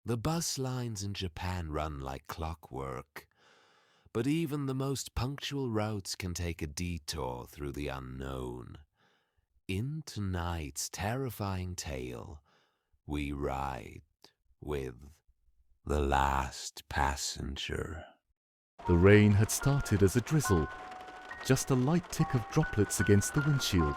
The bus lines in Japan run like clockwork, but even the most punctual routes can take a detour through the unknown. In tonight's terrifying tale, we ride with the last passenger. The rain had started as a drizzle, just a light tick of droplets against the windshield.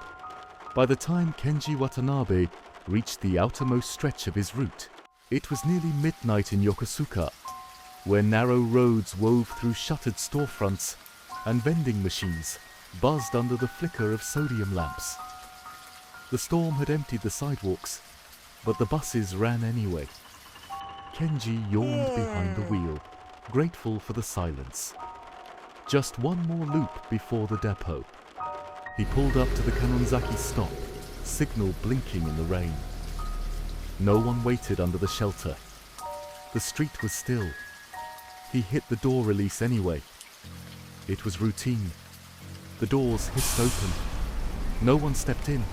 By the time Kenji Watanabe reached the outermost stretch of his route, it was nearly midnight in Yokosuka, where narrow roads wove through shuttered storefronts and vending machines buzzed under the flicker of sodium lamps. The storm had emptied the sidewalks, but the buses ran anyway. Kenji yawned behind the wheel, grateful for the silence. Just one more loop before the depot. He pulled up to the Kanonzaki stop, signal blinking in the rain. No one waited under the shelter. The street was still. He hit the door release anyway. It was routine. The doors hissed open. No one stepped in.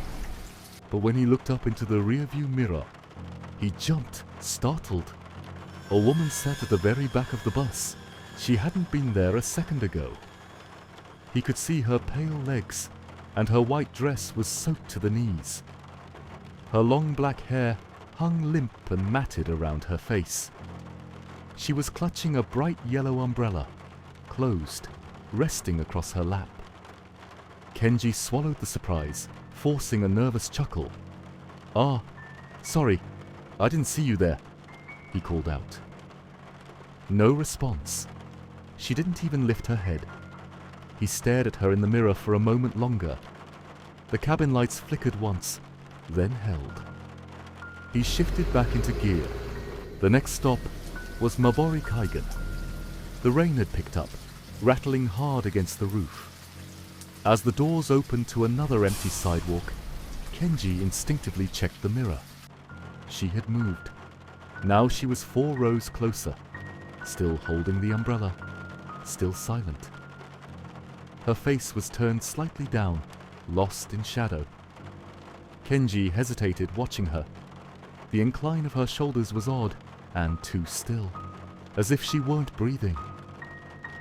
But when he looked up into the rearview mirror, he jumped, startled. A woman sat at the very back of the bus. She hadn't been there a second ago. He could see her pale legs, and her white dress was soaked to the knees. Her long black hair hung limp and matted around her face. She was clutching a bright yellow umbrella, closed, resting across her lap. Kenji swallowed the surprise, forcing a nervous chuckle. "Ah, sorry, I didn't see you there," he called out. No response. She didn't even lift her head. He stared at her in the mirror for a moment longer. The cabin lights flickered once, then held. He shifted back into gear. The next stop was Mabori Kaigan. The rain had picked up, rattling hard against the roof. As the doors opened to another empty sidewalk, Kenji instinctively checked the mirror. She had moved. Now she was 4 rows closer, still holding the umbrella, still silent. Her face was turned slightly down, lost in shadow. Kenji hesitated, watching her. The incline of her shoulders was odd and too still, as if she weren't breathing.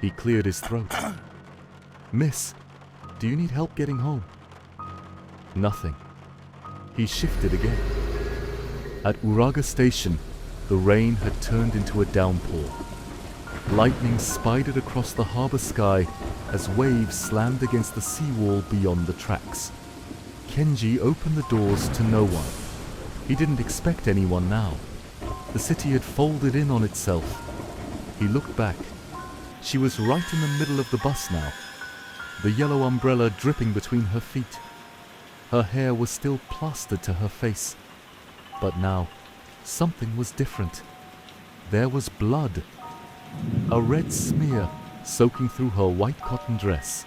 He cleared his throat. "Miss, do you need help getting home?" Nothing. He shifted again. At Uraga Station, the rain had turned into a downpour. Lightning spidered across the harbor sky as waves slammed against the seawall beyond the tracks. Kenji opened the doors to no one. He didn't expect anyone now. The city had folded in on itself. He looked back. She was right in the middle of the bus now, the yellow umbrella dripping between her feet. Her hair was still plastered to her face. But now, something was different. There was blood. A red smear soaking through her white cotton dress.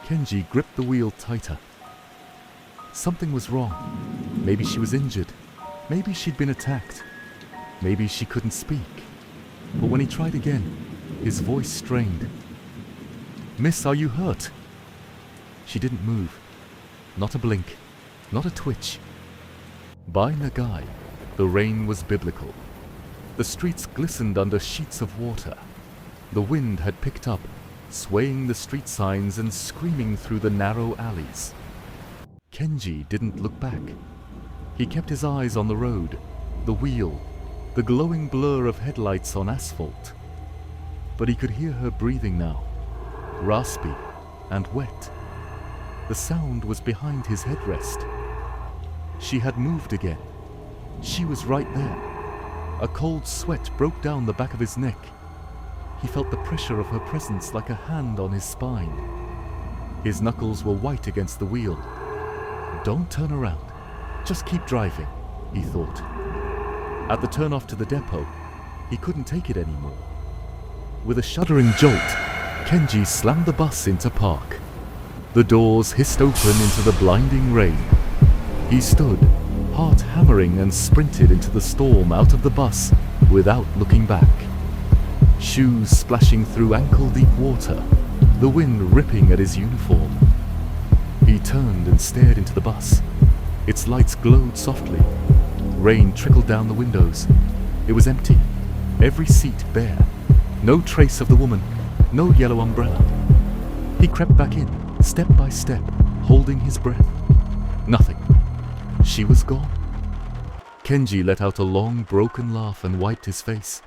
Kenji gripped the wheel tighter. Something was wrong. Maybe she was injured. Maybe she'd been attacked. Maybe she couldn't speak. But when he tried again, his voice strained. "Miss, are you hurt?" She didn't move. Not a blink. Not a twitch. By Nagai, the rain was biblical. The streets glistened under sheets of water. The wind had picked up, swaying the street signs and screaming through the narrow alleys. Kenji didn't look back. He kept his eyes on the road, the wheel, the glowing blur of headlights on asphalt. But he could hear her breathing now, raspy and wet. The sound was behind his headrest. She had moved again. She was right there. A cold sweat broke down the back of his neck. He felt the pressure of her presence like a hand on his spine. His knuckles were white against the wheel. Don't turn around. Just keep driving, he thought. At the turnoff to the depot, he couldn't take it anymore. With a shuddering jolt, Kenji slammed the bus into park. The doors hissed open into the blinding rain. He stood, heart hammering, and sprinted into the storm out of the bus without looking back. Shoes splashing through ankle-deep water, the wind ripping at his uniform. He turned and stared into the bus. Its lights glowed softly. Rain trickled down the windows. It was empty, every seat bare, no trace of the woman, no yellow umbrella. He crept back in, step by step, holding his breath. Nothing. She was gone. Kenji let out a long, broken laugh and wiped his face.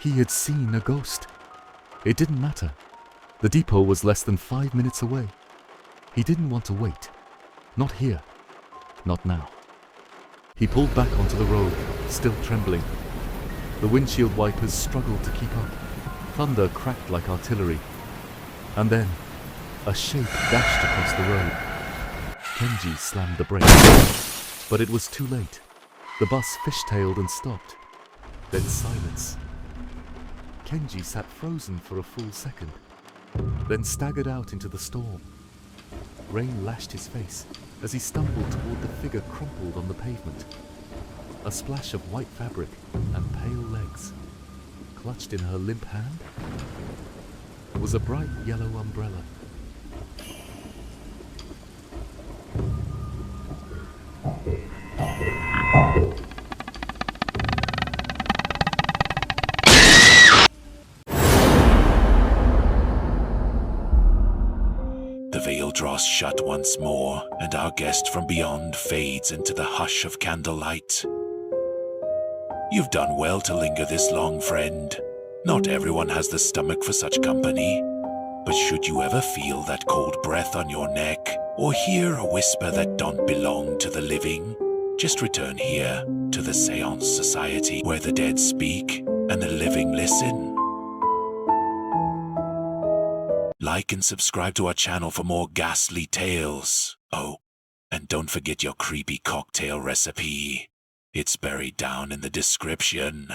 He had seen a ghost. It didn't matter. The depot was less than 5 minutes away. He didn't want to wait. Not here. Not now. He pulled back onto the road, still trembling. The windshield wipers struggled to keep up. Thunder cracked like artillery. And then, a shape dashed across the road. Kenji slammed the brakes. But it was too late. The bus fishtailed and stopped. Then silence. Kenji sat frozen for a full second, then staggered out into the storm. Rain lashed his face as he stumbled toward the figure crumpled on the pavement. A splash of white fabric and pale legs. Clutched in her limp hand was a bright yellow umbrella. The veil draws shut once more, and our guest from beyond fades into the hush of candlelight. You've done well to linger this long, friend. Not everyone has the stomach for such company. But should you ever feel that cold breath on your neck, or hear a whisper that don't belong to the living, just return here to the Séance Society, where the dead speak and the living listen. Like and subscribe to our channel for more ghastly tales. Oh, and don't forget your creepy cocktail recipe. It's buried down in the description.